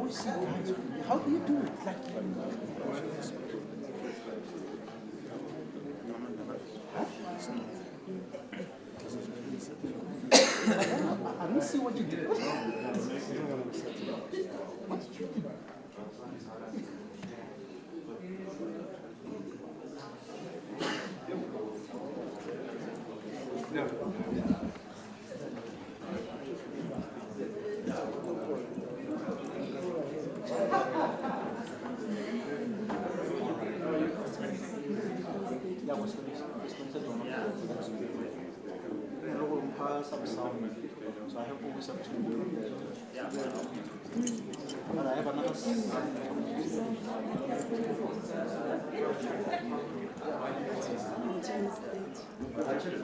always see guys. How do you do it? Like, I don't see what you did. What did you do? Some sound, so I have always up to but I have another I check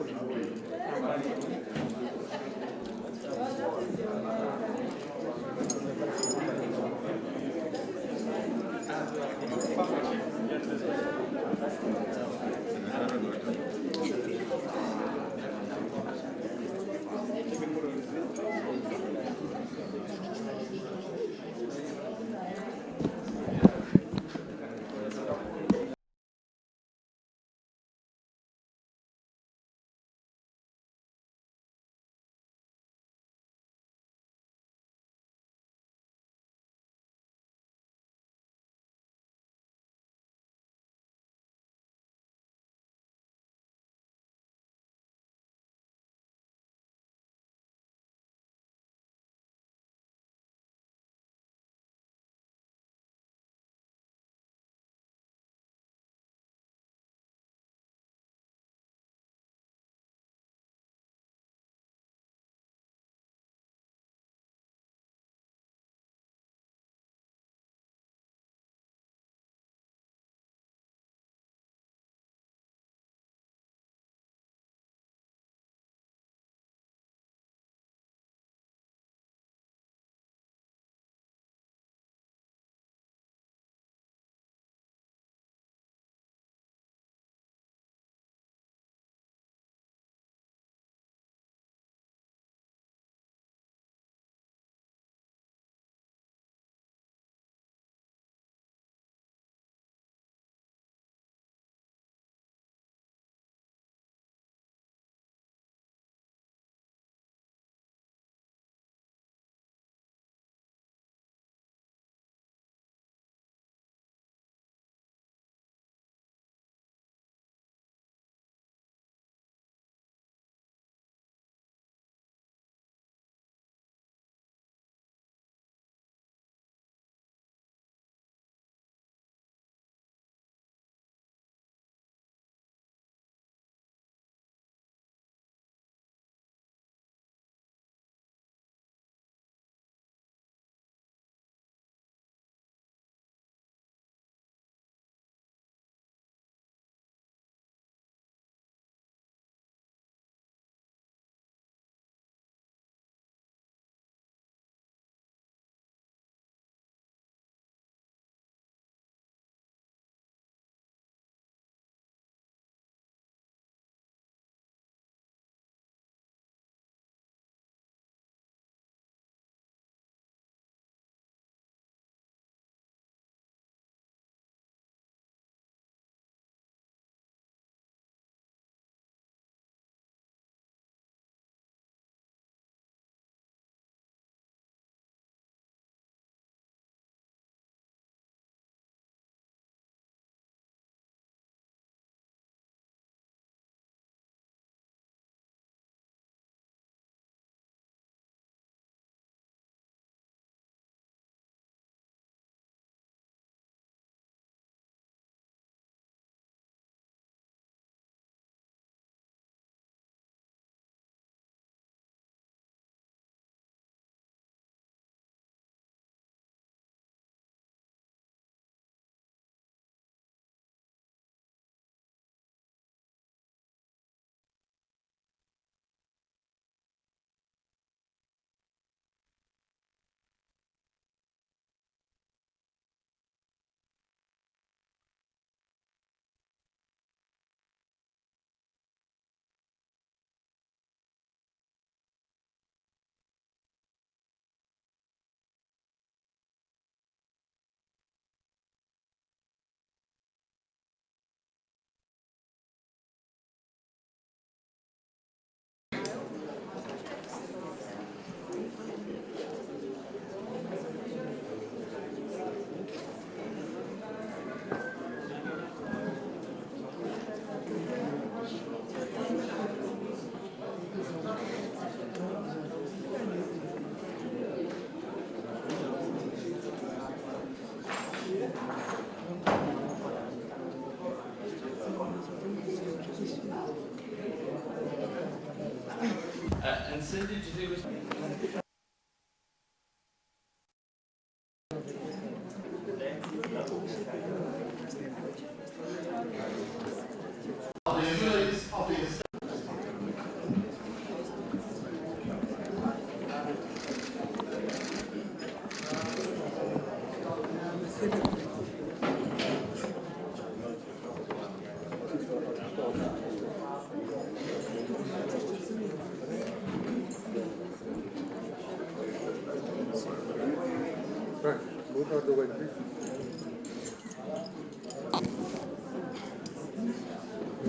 Right, move out the way, please.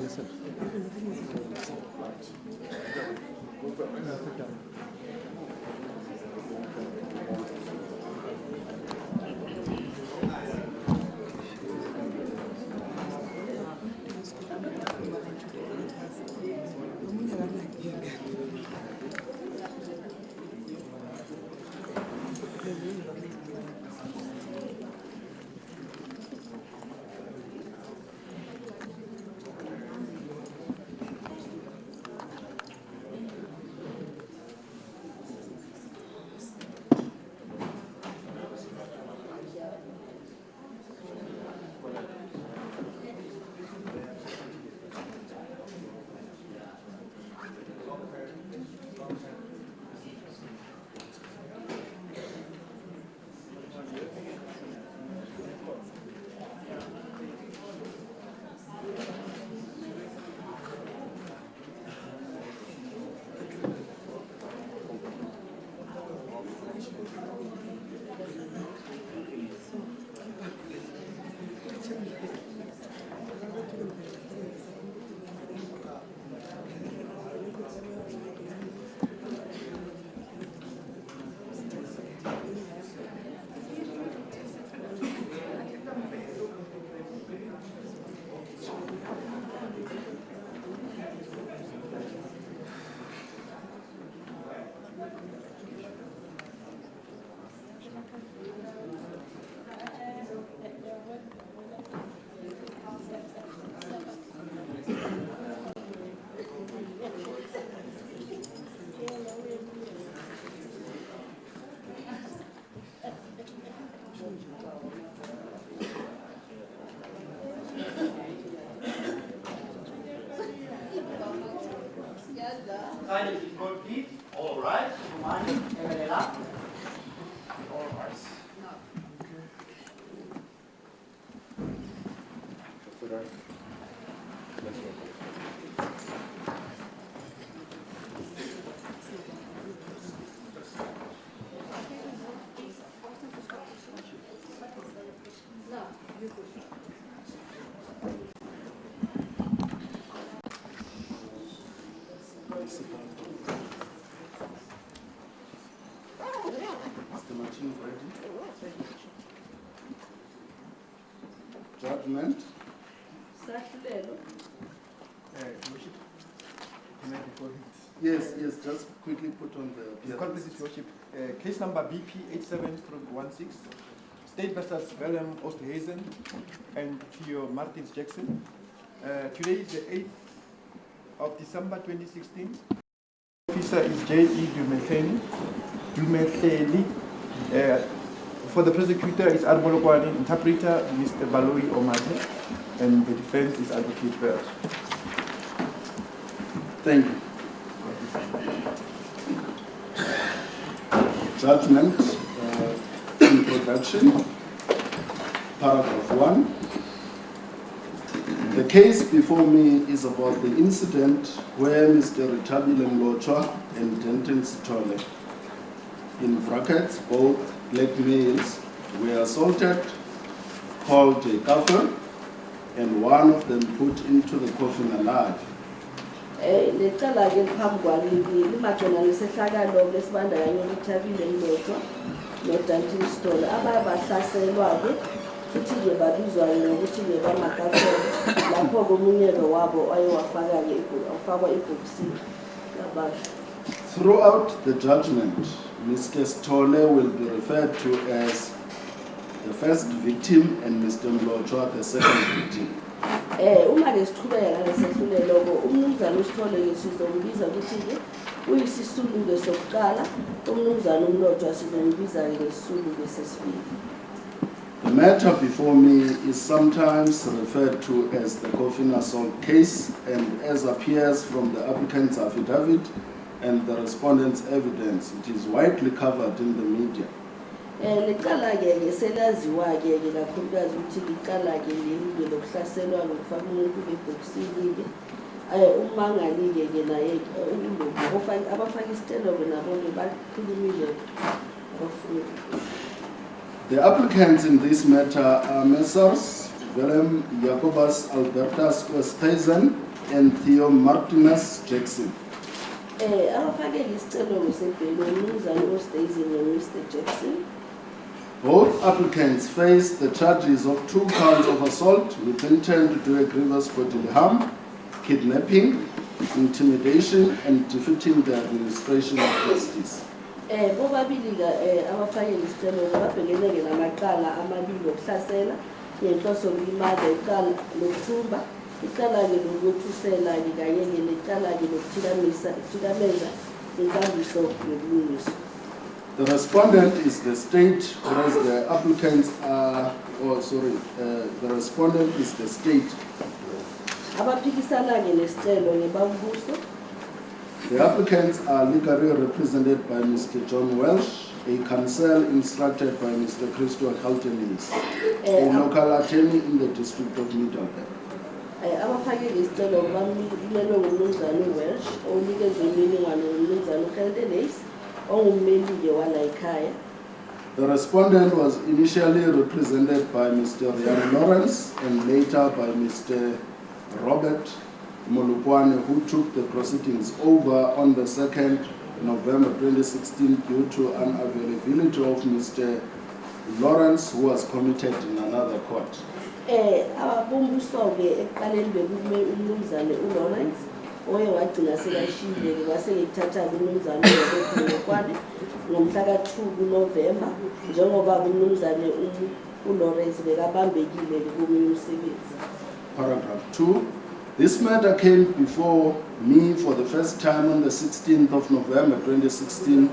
Yes, sir. Kindly be complete. All right. All right. Judgment. Yes, just quickly put on the... Call please, Your Worship. Case number BP 87-16, State versus William Oosthuizen and Theo Martins Jackson. Today is the 8th of December 2016. Officer is J.E. Dumetleli. For the prosecutor is Arbolokwani, interpreter Mr. Baloi Omate, and the defense is Advocate Bert. Thank you. Judgment, introduction, paragraph 1. The case before me is about the incident where Mr. Retabile Mlotshwa and Denton Sithole, in brackets, both black males, were assaulted, called a Coffin, and one of them put into the coffin alive. Lecala ke phambi kwaleli majona lesehlakalo lesibandakanya uThabile Mlotshwa noDantin Sithole ababahlaselwa ke futhi ke babizwa ngokuthi ke bamakafela lapho komunyelo wabo ayewafaka ke ufakwa ibhokisini labasha. Throughout the judgment, Mr. Sithole will be referred to as the first victim and Mr. Mlotshwa the second victim. Uma ke siqhubeka ngalesehlulelo umnumzana uSithole ke sizombiza ukuthi ke uyisisuluke sokuqala umnumzana uMlotshwa sizombiza-ke ngesisuluke sesibili. The matter before me is sometimes referred to as the Coffin assault case, and as appears from the applicant's affidavit and the respondent's evidence, it is widely covered in the media. Liqala-ke selaziwa-ke kakhulukazi ukuthi liqala-ke leli lokuhlaselwa lokufaka umuntu ebhokisini-ke. Umangali-ke naye abafaka isicelo-ke nabo-ke bakhulumile abafundi. The applicants in this matter are Messrs. Willem Jacobus Albertus Westhuizen and Theo Martinus Jackson. Abafake isicelo sebheli uMnumzane Westhuizen noMr. Jackson. Both applicants face the charges of 2 counts of assault with intent to do a grievous bodily harm, kidnapping, intimidation, and defeating the administration of justice. Bobabili-ke abafake isicelo babhekeleke namaqala amabili okuhlasela ngenhloso yokulimaza, icala lokuthumba, icala-ke lokwethusela-ke kanye-ke necala-ke lokuthikameza inkambiso yobulungiswa. The respondent is the state, whereas the applicants are, the respondent is the state. Abaphikisana-ke nesicelo-ke babuso. The applicants are legally represented by Mr. John Welsh, a counsel instructed by Mr. Christo Haltenis, a local attorney in the district of Middelburg. Abafake isicelo bamulelwe nguMnumzane Welsh onikezwe imininingwane nguMnumzane Haltenis ongummeli-ke wala ekhaya. The respondent was initially represented by Mr. Ryan Lawrence and later by Mr. Robert Molukwane, who took the proceedings over on the 2nd November 2016 due to unavailability of Mr. Lawrence, who was committed in another court. Ababumbuso-ke ekuqaleni bekume uMnumzane uLawrence oye wagcina sekashiyile-ke base-kethatha-ke uMnumzane Molukwane ngomhla ka-2 kuNovemba njengoba uMnumzane uLawrence bekabambekile-ke komunye umsebenzi. Paragraph 2. This matter came before me for the first time on the 16th of November 2016,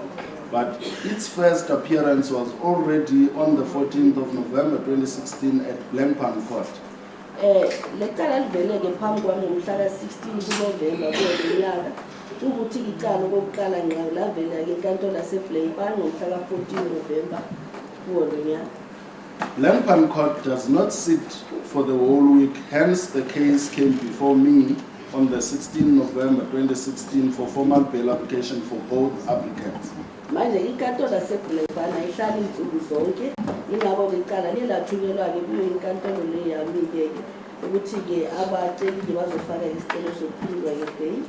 but its first appearance was already on the 14th of November 2016 at Blankpan Court. Lecala liveleke phambi kwami ngomhla ka-16 kuNovemba kulonyaka ukuthi icala okokuqala ngqa lavela-ke enkantolo yaseBlankpan ngomhla ka-14 Novemba kulonyaka. Blankpan Court does not sit for the whole week, hence the case came before me on the 16th November 2016 for formal bail application for both applicants. Manje inkantolo yaseBlankpan ayihlali insuku zonke ingabo icala lilathunyelwa-ke kuyo inkantolo leyami-ke ukuthi-ke abaceli-ke bazofaka isicelo sokuphindwa-ke bail.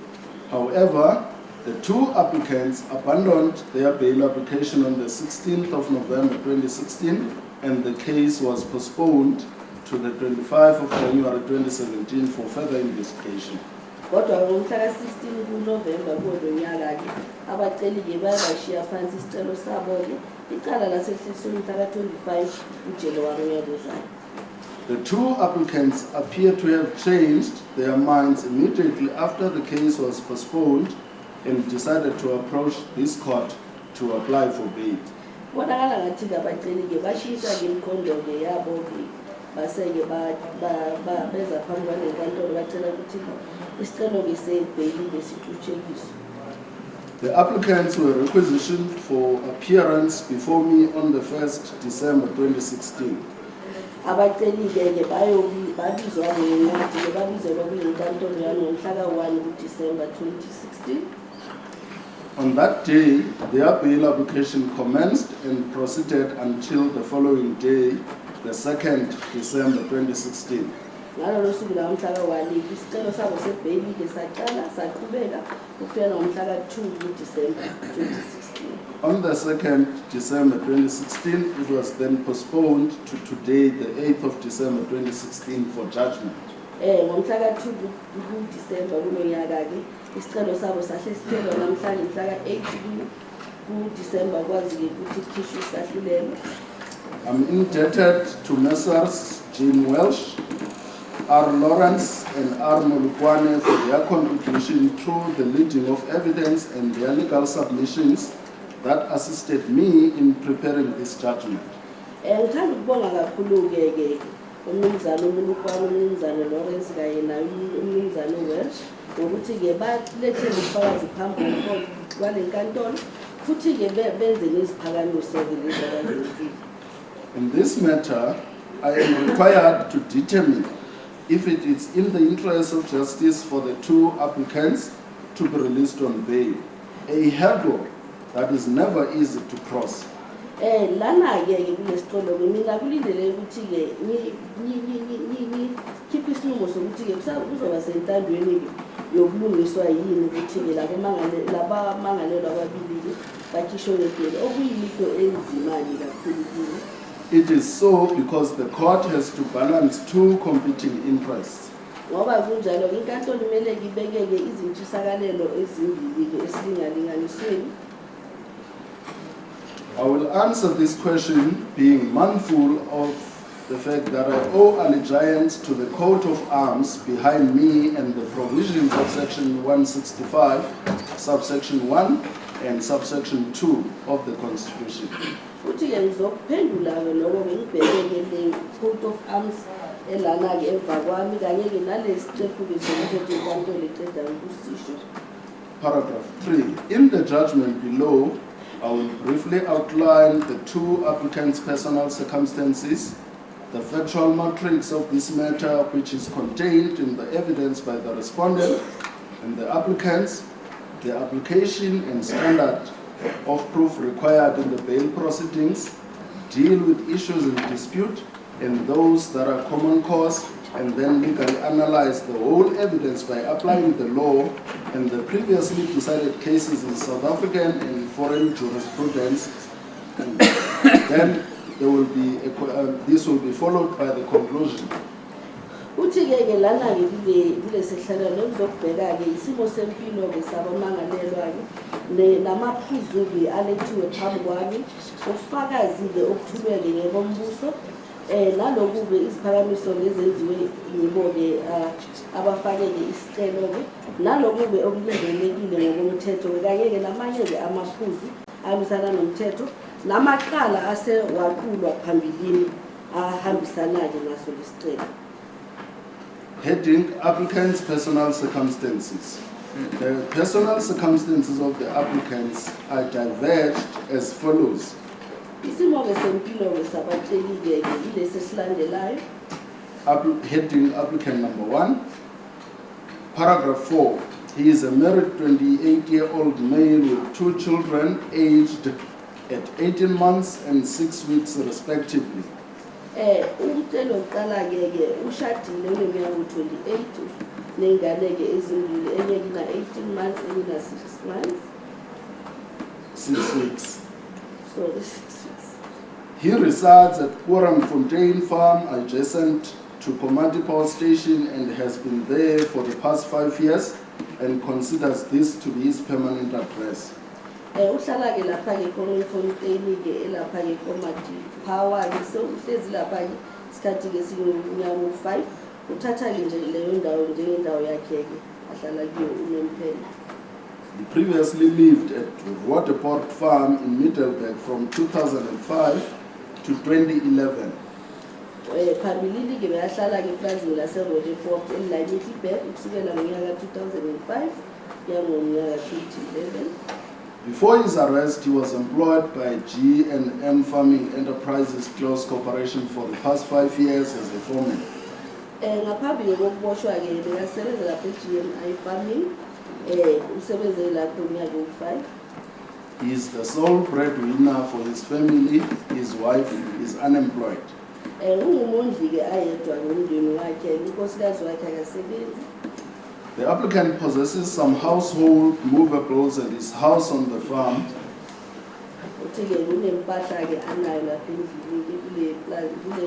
However, the 2 applicants abandoned their bail application on the 16th of November 2016 and the case was postponed to the 25th of January 2017 for further investigation. Kodwa ngomhla ka-16 kuNovemba kulonyaka-ke abaceli-ke bayabashiya phansi isicelo sabo-ke icala lasehliswe umhla ka-25 kuJanuwari unyaka. The 2 applicants appear to have changed their minds immediately after the case was postponed and decided to approach this court to apply for bail. Bonakala ngathi-ke abaceli-ke bashintsha-ke imiqondo-ke yabo-ke base-ke beza phambi kwanenkantolo bacela ukuthi isicelo-ke sebheyili sixutshekiswe. The applicants were requisitioned for appearance before me on the 1st December 2016. Abaceli-ke babizwa-ke ngencwadi-ke babizelwa kulenkantolo yangomhla ka-1 kuDisemba 2016. On that day, their bail application commenced and proceeded until the following day, the 2nd December 2016. Ngalolo suku la ngomhla ka-1 isicelo sabo sebheyili-ke saqala saqhubeka kufika ngomhla ka-2 kuDisemba 2016. On the 2nd December 2016, it was then postponed to today, the 8th of December 2016, for judgment. Ngomhla ka-2 kuDisemba kulonyaka-ke isicelo sabo sahle siphelwa namhlanje mhla ka-8 kuDisemba kwazi-ke ukuthi kukhishwe isahlulelo. I'm indebted to Messrs. Jane Welsh, R. Lawrence and R. Molukwane for their contribution through the leading of evidence and their legal submissions that assisted me in preparing this judgment. Ngithanda ukubonga kakhulu-ke umnumzane uMolokwane, umnumzane Lawrence kanye naye umnumzane Welsh ngokuthi-ke balethe ubufakazi phambi kwale nkantolo futhi-ke benze neziphakamiso-ke lezi abazenzile. In this matter, I am required to determine if it is in the interest of justice for the two applicants to be released on bail, a hurdle that is never easy to cross. Lana-ke kulesicelo-ke mina kulindele ukuthi-ke ngikhiphe isinqumo sokuthi-ke kuzoba sentandweni-ke yokulungiswa yini ukuthi-ke labamangalelwa ababili bakhishwe ngegele okuyinto enzima-ke kakhulu kuyo. It is so because the court has to balance two competing interests. Ngoba kunjalo-ke inkantolo kumele ibekeke izintshisakalelo ezimbili-ke esilinganisweni. I will answer this question being mindful of the fact that I owe allegiance to the coat of arms behind me and the provisions of section 165, subsection 1 and subsection 2 of the Constitution. Futhi-ke ngizokuphendula-ke lokho-ke ngibhekeke le coat of arms elana-ke emva kwami kanye-ke nalesiqephu-ke somthetho inkantolo eqeda ukusisho. Paragraph 3. In the judgment below, I will briefly outline the two applicants' personal circumstances, the factual matrix of this matter which is contained in the evidence by the respondent and the applicants, the application and standard of proof required in the bail proceedings, deal with issues in dispute and those that are common cause, and then legally analyze the whole evidence by applying the law and the previously decided cases in South African and foreign jurisprudence. And then there will be this will be followed by the conclusion. Uthi-ke lana-ke kule sehlakalo ngizokubheka-ke isimo sempilo-ke sabamangalelwa-ke namaphuzu-ke alethiwe phambi kwami, ubufakazi-ke obuthulwe-ke ngekombuso, naloku-ke iziphakamiso-ke ezenziwe yibo-ke abafake-ke isicelo-ke, naloku-ke okulindelekile ngokomthetho-ke kanye-ke namanye-ke amaphuzu ahambisana nomthetho namaqala asewaqulwa phambilini ahambisana-ke ngaso lesicelo. Heading: Applicants' personal circumstances. The personal circumstances of the applicants are diverged as follows. Isimo-ke sempilo-ke sabatsheli-ke yilesi esilandelayo. Heading: Applicant number 1. Paragraph 4. He is a married 28-year-old male with 2 children aged at 18 months and 6 weeks respectively. Umtelo oqala-ke ushadile uneminyaka 28 nengane-ke ezimbili, enye ina 18 months, enye ina 6 months. 6 weeks. So 6 weeks. He resides at Fontaine Farm adjacent to Komati Power Station and has been there for the past 5 years and considers this to be his permanent address. Uhlala-ke lapha-ke Fontaine-ke elapha-ke Komati Power-ke, so uhlezi lapha-ke isikhathi-ke siyiminyaka 5, uthatha-ke nje leyo ndawo njengendawo yakhe-ke ahlala kuyo unomphela. He previously lived at Waterport Farm in Middelburg from 2005 to 2011. Phambilini-ke beyahlala-ke eplazini lase-Waterport elila-Middelburg ukusukela ngonyaka 2005 kuya ngonyaka 2011. Before his arrest, he was employed by G&M Farming Enterprises Close Corporation for the past 5 years as a foreman. Ngaphambi kokuboshwa-ke bekasebenza lapha e-G&M Farming, usebenze lapho ngonyaka 5. He is the sole breadwinner for his family. His wife is unemployed. Ungumondli-ke ayedwa ngomndeni wakhe, unkosikazi wakhe akasebenzi. The applicant possesses some household movables at his house on the farm. Uthi-ke kunempahla-ke anayo lapha endlini kule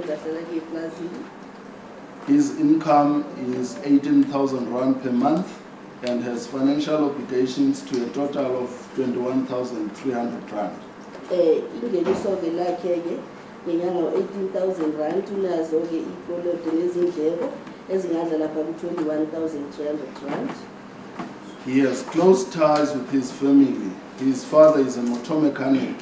ndahlala-ke eplazini. His income is 18,000 rand per month and has financial obligations to a total of 21,300 rand. Ingeniso-ke lakhe-ke ngenyanga 18,000 rand, unazo-ke ikoloto nezindleko ezingadla lapha ku-21,300 rand. He has close ties with his family. His father is a motor mechanic.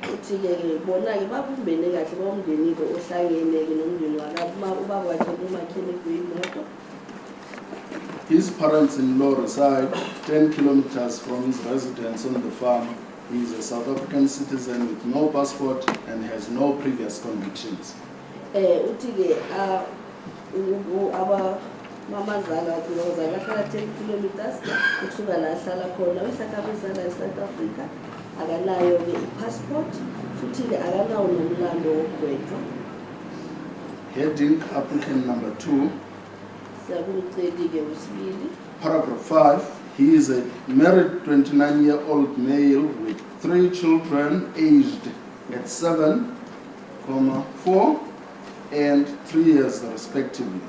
Uthi-ke bona-ke babumbene kahle bawumndeni-ke ohlangene-ke nomndeni wakhe ubaba wakhe umakhenikhi weyimoto. His parents-in-law reside 10 kilometers from his residence on the farm. He is a South African citizen with no passport and has no previous convictions. Uthi-ke abamamazala wakhe bazala ahlala 10 kilometers ukusuka la ahlala khona. Uyisakhabuzala eSouth Africa, akanayo-ke i-passport, futhi-ke akanawo nomlando wokugwetshwa. Heading applicant number 2. Siyakuceli-ke wesibili. Paragraph 5. He is a married 29-year-old male with 3 children aged at 7, 4, and 3 years respectively.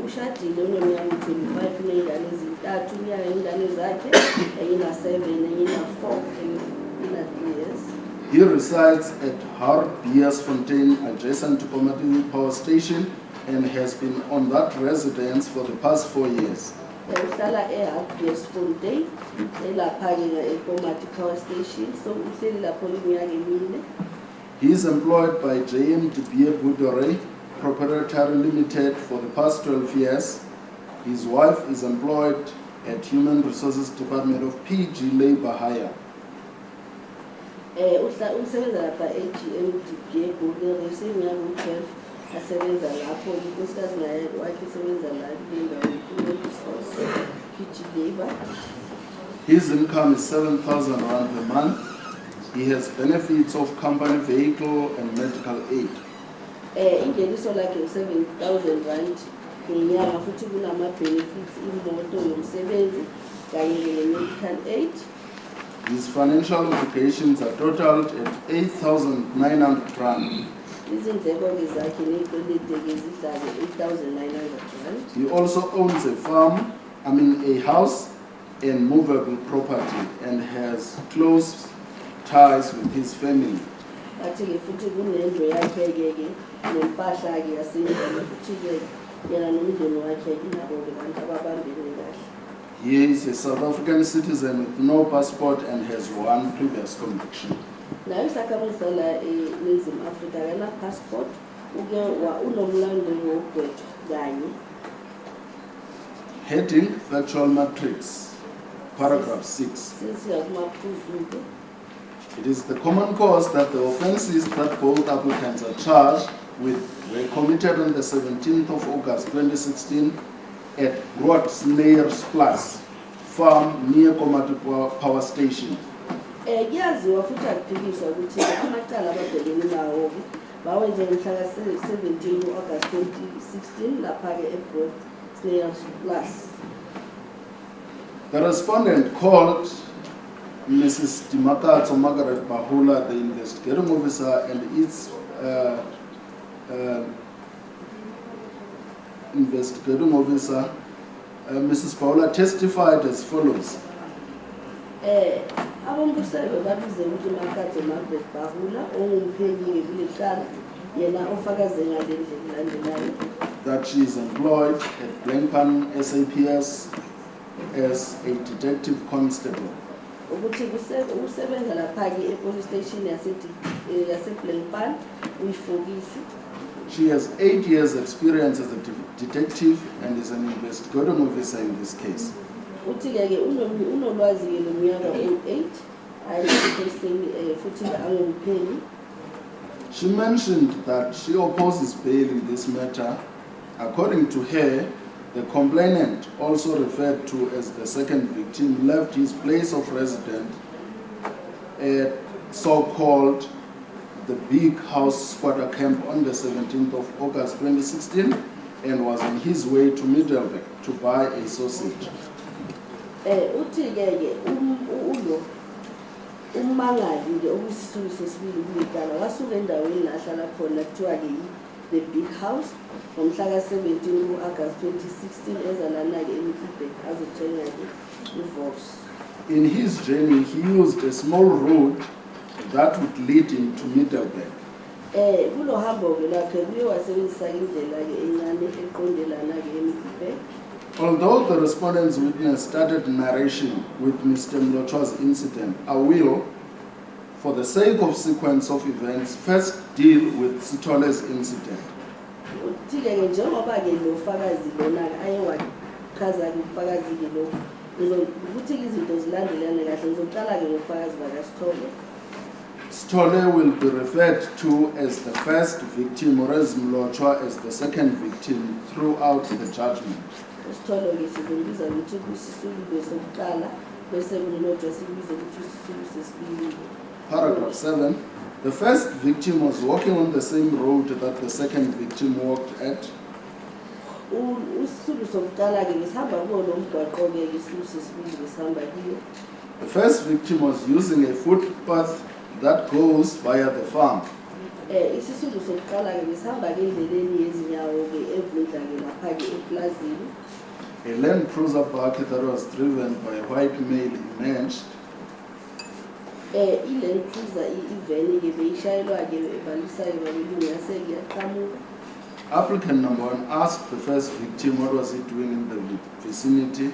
Ushadile uneminyaka 25 nezingane ezintathu, unyaka ingane zakhe eyina 7 eyina 4 eyina 3 years. He resides at Hartbeersfontein adjacent to Komati Power Station and has been on that residence for the past 4 years. Uhlala eHartbeersfontein elapha-ke eKomati Power Station, so uhleli lapho iminyaka emine. He is employed by JM de Beer Proprietary Limited for the past 12 years. His wife is employed at Human Resources Department of PG Labor Hire. Usebenza lapha e-GM de Beer iminyaka 12 asebenza lapho. Unkosikazi naye wakhe usebenza la kule ndawo Human Resources PG Labor. His income is 7,000 rand per month. He has benefits of company vehicle and medical aid. Ingeniso lakhe 7,000 rand ngenyanga, futhi kunama-benefits imoto yomsebenzi kanye ne-medical aid. His financial obligations are totaled at 8,900 rand. Izindleko-ke zakhe ney'kweleti-ke zidlale 8,900 rand. He also owns a house and movable property and has close ties with his family. Athi-ke futhi kunendlu yakhe-ke nempahla-ke yasendlini, futhi-ke yena nomndeni wakhe inabo-ke bantu ababambene kahle. He is a South African citizen with no passport and has 1 previous conviction. Naye usakhamuza la eNingizimu Afrika akana-passport, unomlando wokugwetshwa kanye. Heading Virtual Matrix. Paragraph 6. Sesiyakumaphuzu-ke. It is the common cause that the offences that both applicants are charged with were committed on the 17th of August 2016 at Broad Snares Plus farm near Komati Power Station. Kuyaziwa futhi akuphikiswa ukuthi amacala ababhekene nawo-ke bawenze ngomhla ka-17 August 2016 lapha-ke eBroad Snares Plus. The respondent called Mrs. Dimakatso Margaret Bahula, the investigating officer, and its investigating officer. Mrs. Bahula testified as follows. Abombusebe babize uMakatso Margaret Bahula ongumphenyi kule cala yena ofakaze ngale ndlela elandelayo. That she is employed at Blankpan SAPS as a detective constable. Ukuthi usebenza lapha-ke e-police station yase-Blankpan uyifokisi. She has 8 years experience as a detective and is an investigating officer in this case. Uthi-ke unolwazi-ke leminyaka 8 futhi angumphenyi. She mentioned that she opposes bail in this matter. According to her, the complainant, also referred to as the second victim, left his place of residence at so-called the Big House Squatter Camp on the 17th of August 2016 and was on his way to Middelburg to buy a sausage. Uthi-ke ummangali-ke okuyisisulu sesibili kule cala wasuka endaweni la ahlala khona kuthiwa-ke the Big House ngomhla ka-17 August 2016 ezalana-ke eMiddelburg azothenga-ke iVox. In his journey, he used a small road that would lead him to Middelburg. Kulo hambo ke lakhe kuye wasebenzisa indlela ke encane eqondelana ke eMiddelburg. Although the respondent's witness started narration with Mr. Mlotshwa's incident, I will, for the sake of sequence of events, first deal with Sithole's incident. Uthike ke njengoba ke lo fakazi lona ayewachaza ke ufakazi ke lo ukuthi izinto zilandelane kahle ngizoqala ke ngofakazi bakaSithole. Sithole will be referred to as the first victim, whereas Mlotshwa as the second victim throughout the judgment. Sithole ke sizombiza ukuthi kusisulu besokuqala bese kuNotshwa sibize ukuthi usisulu sesibili. Paragraph 7. The first victim was walking on the same road that the second victim walked at. Usisulu sokuqala ke ngisihamba kuwo lo mgwaqo ke isisulu sesibili besihamba kiyo. The first victim was using a footpath that goes via the farm. Isisulu sokuqala ke ngisihamba ke endleleni yezinyawo ke evela ke lapha ke eplazini. A Land Cruiser buggy that was driven by a white male emerged. iLand Cruiser iveni ke beyishayelwa ke ebalisa ke babelungu yase kuyaqhamuka. Applicant number 1 asked the first victim what was he doing in the vicinity.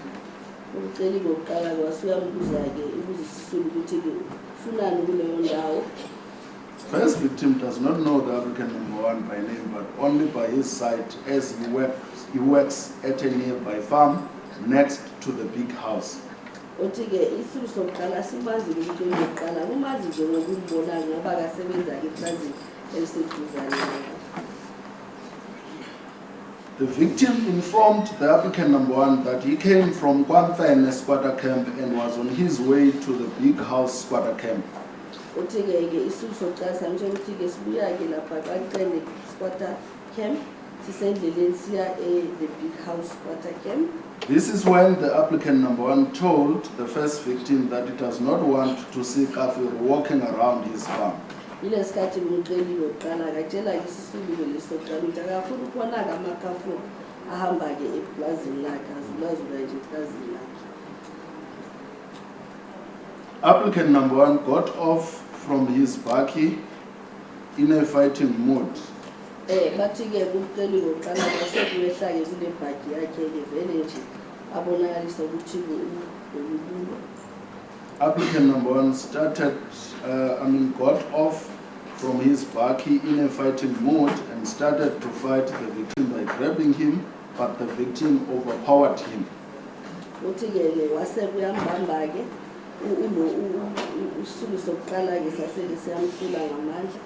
Umceli kokuqala kwasuyambuza ke ubuzisisulu ukuthi ke ufunani kuleyo ndawo. First victim does not know the applicant number 1 by name, but only by his sight, as he works at a nearby farm next to the big house. Uthi ke isisulu sokuqala simazi ukuthi oqala umazi nje ngokumbona ngoba akasebenza ke eplazini eliseduzane. The victim informed the applicant number 1 that he came from Coffin squatter camp and was on his way to the big house squatter camp. Uthi ke isisulu sokuqala samtsho ukuthi ke sibuya ke lapha kaqende squatter camp sisendleleni siya the big house squatter camp. This is when the applicant number 1 told the first victim that he does not want to see Coffin walking around his farm. Ilesikhathi umceli lokuqala akatshela ke isisulu ke lesokuqala ukuthi akafuna ukubona ke amakafu ahamba ke eplazini lakhe azulazula nje eplazini lakhe. Applicant number 1 got off from his buggy in a fighting mood. Bathi ke umceli lokuqala kwasekwehla ke kule bhaki yakhe ke vele nje abonakalisa ukuthi ubululu. Applicant number 1 got off from his buggy in a fighting mood and started to fight the victim by grabbing him, but the victim overpowered him. Uthi ke wasekuyambamba ke usulu sokuqala ke sasele siyamhlula ngamandla.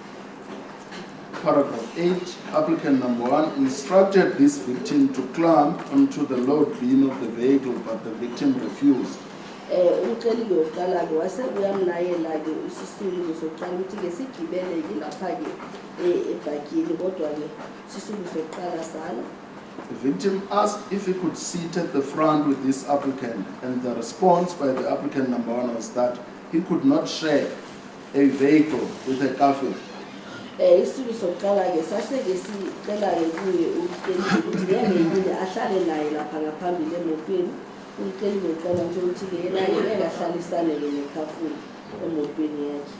Paragraph 8. Applicant number 1 instructed this victim to climb onto the load bin of the vehicle, but the victim refused. Umceli lokuqala ke wasekuyamlayela ke isisulu sokuqala ukuthi ke sigibele ke lapha ke ebhakini kodwa ke isisulu sokuqala sala. The victim asked if he could sit at the front with this applicant, and the response by the applicant number 1 was that he could not share a vehicle with a Coffin. Isisulu sokuqala ke saseke sicela ke kuye ukuthi ngeke ahlale naye lapha ngaphambili emotweni. Umceli lokuqala nje ukuthi ke yena ngeke ahlalisane ke nekhafuni emotweni yakhe.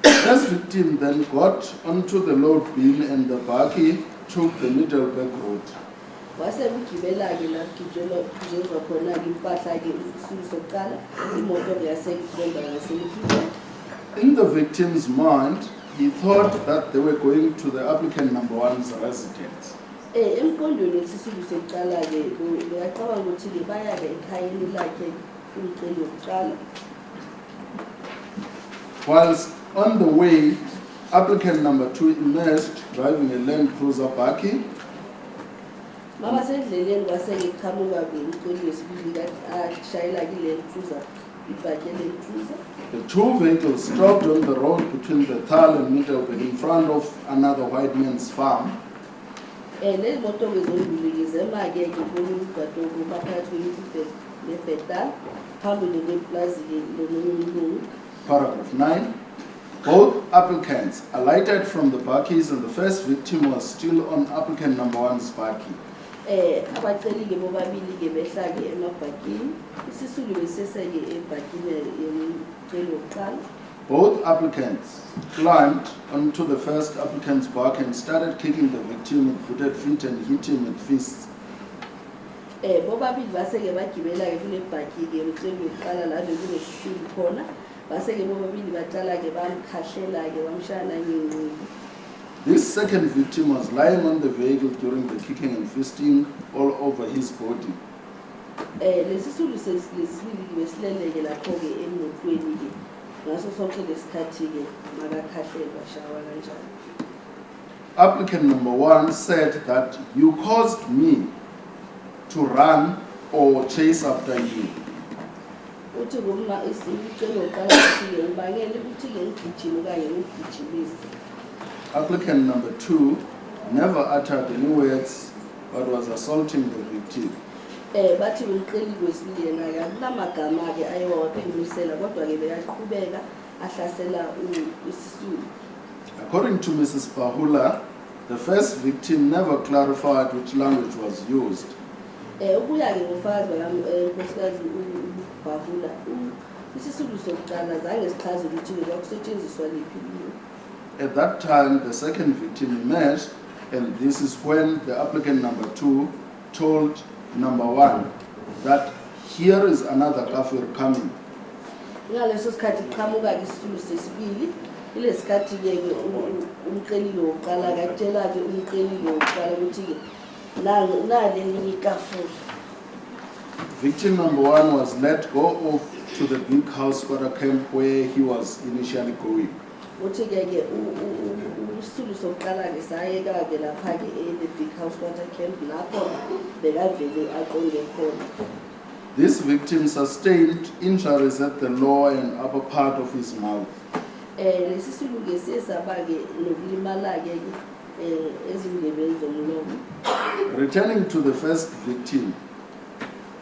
This victim then got onto the load bin and the buggy took the MIDDELBURG road. Wasekugibela ke la kujezwa khona ke impahla ke isisulu sokuqala imoto ke yasekiqonda ngasemithini. In the victim's mind, he thought that they were going to the applicant number 1's residence. Emqondweni isisulu sokuqala ke uyacabanga ukuthi ke baya ke ekhayeni lakhe umceli wokuqala. Whilst on the way, applicant number 2 emerged driving a Land Cruiser buggy. Mama sendleleni kwaseke qhamuka ke umceli wesibili kathi ashayela ke iLand Cruiser ibhaki yeLand Cruiser. The two vehicles stopped on the road between the Thal and MIDDELBURG in front of another white man's farm. Le moto ke zombili ke zema ke kumgwaqo phakathi kwemithini neBethal phambili kweplazi ke lomunye umlungu. Paragraph 9. Both applicants alighted from the buggies and the first victim was still on applicant number 1's buggy. Abaceli ke bobabili ke behla ke emabhakini isisulu besese ke ebhakini yomceli wokuqala. Both applicants climbed onto the first applicant's back and started kicking the victim with footed feet and hit him with fists. Bobabili baseke bagibela ke kule bhaki ke umcimbi uqala la bekunesisulu khona baseke bobabili baqala ke bamkhahlela ke bamshana ngenqindi. This second victim was lying on the vehicle during the kicking and fisting all over his body. Lesisulu lesibili ke besileleke lapho ke emotweni ke ngaso sonke lesikhathi ke makakhahlelwa shawa kanjalo. Applicant number 1 said that you caused me to run or chase after you. Uthi ngoma isicelo uqala ukuthi ke ngibangele ukuthi ke ngigijime okanye ngigijimise. Applicant number 2 never uttered any words but was assaulting the victim. Bathi umqeli kwesibili yena akunamagama ke ayewaphendulisela kodwa ke bekaqhubeka ahlasela isisulu. According to Mrs. Bahula, the first victim never clarified which language was used. Ukuya ke ngofakazi nkosikazi uBahula isisulu sokuqala zange sichaze ukuthi ke kwakusetshenziswa liphi ilimi. At that time, the second victim emerged, and this is when the applicant number 2 told number 1 that here is another kafir coming. Ngaleso sikhathi qhamuka isisulu sesibili ilesikhathi ke umqeli lo uqala katshela ke umqeli lo uqala ukuthi ke nalelinye ikafula. Victim number 1 was let go off to the big house quarter camp where he was initially going. Uthi ke usulu sokuqala ke sayeka ke lapha ke the big house water camp lapho bekavele aqonde khona. This victim sustained injuries at the lower and upper part of his mouth. Lesisulu ke sesaba ke nokulimala ke ezindlebeni zomlomo. Returning to the first victim,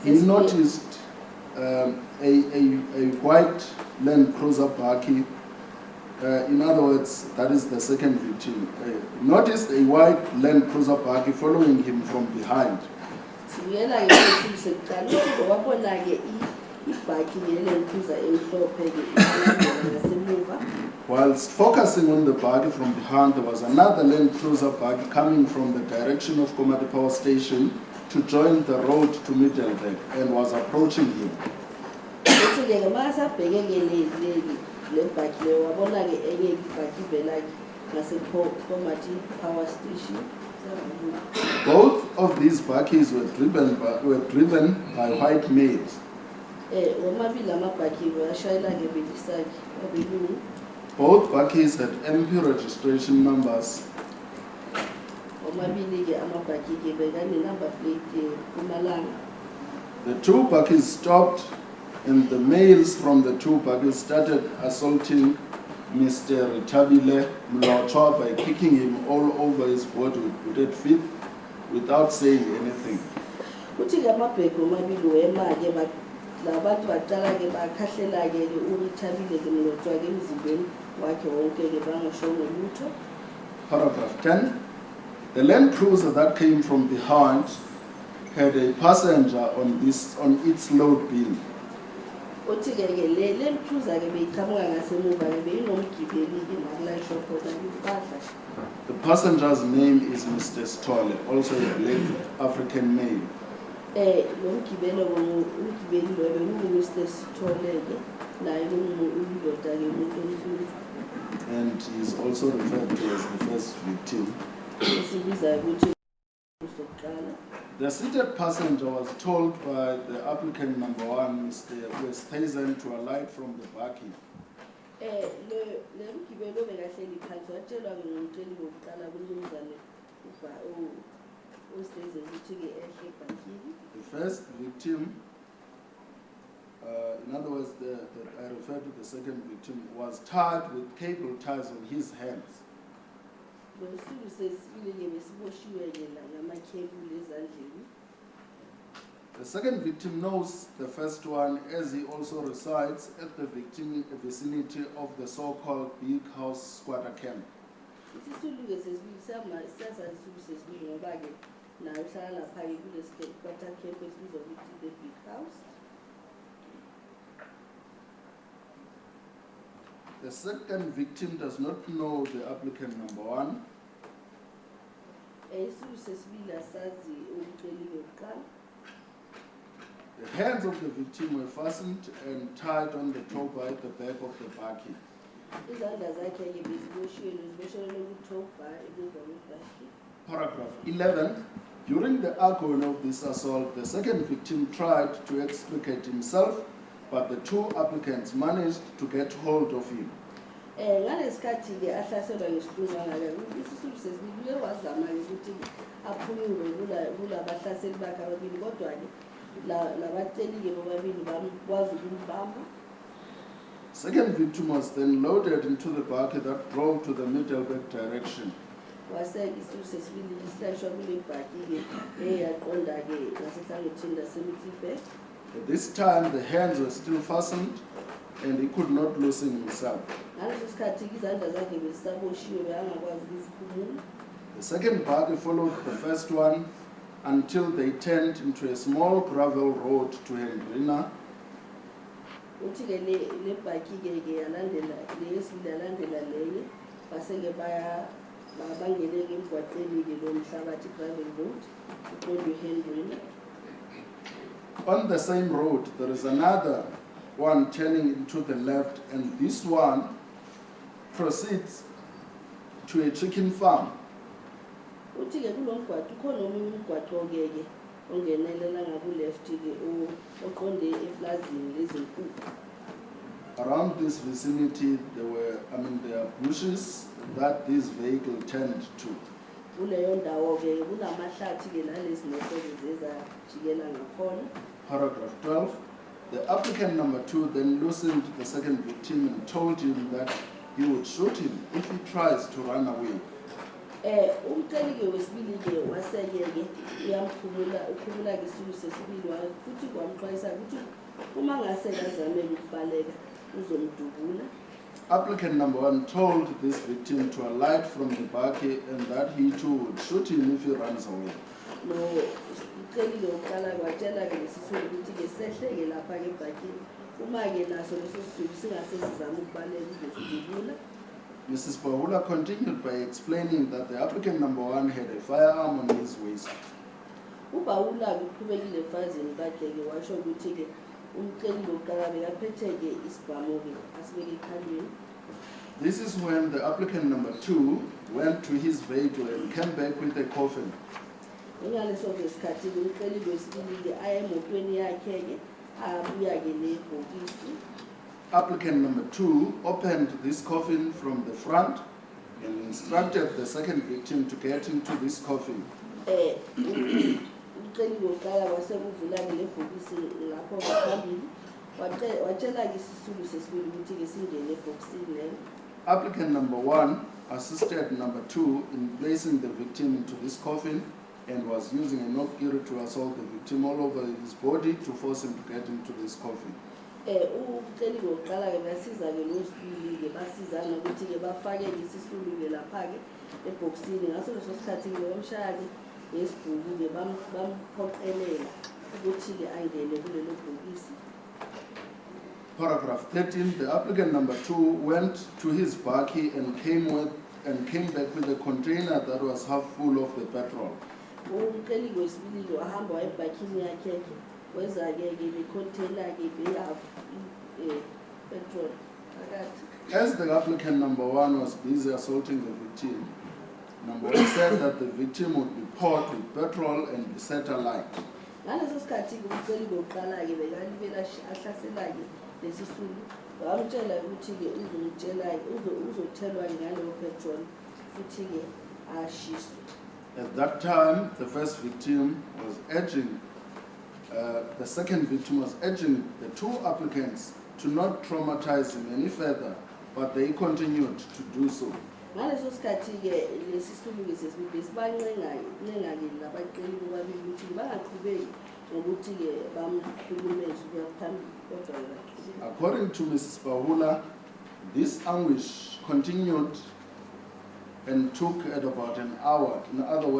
he noticed a white Land Cruiser buggy. In other words, that is the second victim. Noticed a white Land Cruiser buggy following him from behind. Sibuyela ke lesisulu sokuqala ukuthi wabona ke ibhaki yeLand Cruiser emhlophe ke ngasemuva. Whilst focusing on the buggy from behind, there was another Land Cruiser buggy coming from the direction of Komati Power Station to join the road to MIDDELBURG and was approaching him. Uthi ke masabheke ke le bhaki le wabona ke enye ibhaki vela ngaseKomati Power Station. Both of these buggies were driven by white males. Womabili amabhaki washayela ke belisaki abelungu. Both buggies had MP registration numbers. Womabili ke amabhaki ke bekane number plate kumalanga. The two buggies stopped and the males from the two buggies started assaulting Mr. Tabile Mlotwa by kicking him all over his body with footed feet without saying anything. Uthi ke amabheki womabili wema ke labantu baqala ke bakhahlela ke uThabile ke Mlotwa ke emzimbeni wakhe wonke ke bangashongo lutho. Paragraph 10. The Land Cruiser that came from behind had a passenger on its load bin. Uthi ke le Land Cruiser ke beyiqhamuka ngasemuva ke beyinomgibeli ke nakulayisho khona impahla. The passenger's name is Mr. Stole, also a black African male. Lo mgibelo umgibeli lo bekungu-Mr. Sithole ke naye kunguindoda ke umuntu omfulu. And he is also referred to as the first victim. Esibizayo ukuthi usokuqala. The seated passenger was told by the applicant number 1, Mr. Westhuizen, to alight from the buggy. Le mgibelo bekahleli phansi watshelwa ke ngumceli wokuqala kumnumzane uSthuizen ukuthi ke ehle ebhakini. The first victim, in other words, I refer to the second victim, was tied with cable ties on his hands. Lo sulu sesibili ke besiboshiwe ke ngamakhebuli ezandleni. The second victim knows the first one as he also resides at the vicinity of the so-called big house squatter camp. Isisulu ke sesibili siyasazi isisulu sesibili ngoba ke nayo uhlala lapha ke kule squatter camp esibizwa ukuthi the big house. The second victim does not know the applicant number 1. Isisulo sesibili asazi umceli wokuqala. The hands of the victim were fastened and tied on the top by the back of the bakkie. Izandla zakhe ke beziboshelwe ku-top ebizwa ngebhaki. Paragraph 11. During the agony of this assault, the second victim tried to extricate himself, but the two applicants managed to get hold of him. Ngalesikhathi ke ahlaselwa ngesibunganga isisulo sesibili uye wazama ukuthi aphumule kulabahlaseli bakhe ababili kodwa ke labaceli ke bobabili bakwazi ukumbamba. Second victim was then loaded into the bakkie that drove to the MIDDELBURG direction. Waseke isisulo sesibili silashwa kule bhaki ke eyaqonda ke ngasehlangothini laseMiddelburg. At this time, the hands were still fastened and he could not loosen himself. The second bakkie followed the first one until they turned into a small gravel road to Hendrina. On the same road, there is another one turning into the left, and this one proceeds to a chicken farm. Around this vicinity, there are bushes that this vehicle turned to. Paragraph 12. The applicant number 2 then loosened the second victim and told him that he would shoot him if he tries to run away. Applicant number 1 told this victim to alight from the bakkie and that he too would shoot him if he runs away. Mrs. Bahula continued by explaining that the applicant number 1 had a firearm on his waist. This is when the applicant number 2 went to his vehicle and came back with a coffin. Applicant number 2 opened this coffin from the front and instructed the second victim to get into this coffin. Applicant number 1 assisted number 2 in placing the victim into this coffin and was using a knob-kiri to assault the victim all over his body to force him to get into this coffin. Paragraph 13. The applicant number 2 went to his bakkie and came back with a container that was half full of the petrol. As the applicant number 1 was busy assaulting the victim, number 1 said that the victim would be poured with petrol and be set alight. At that time, the first victim was urging, the second victim was urging the two applicants to not traumatize him any further, but they continued to do so. According to Mrs. Bahula, this anguish continued and took at about an hour. In other words,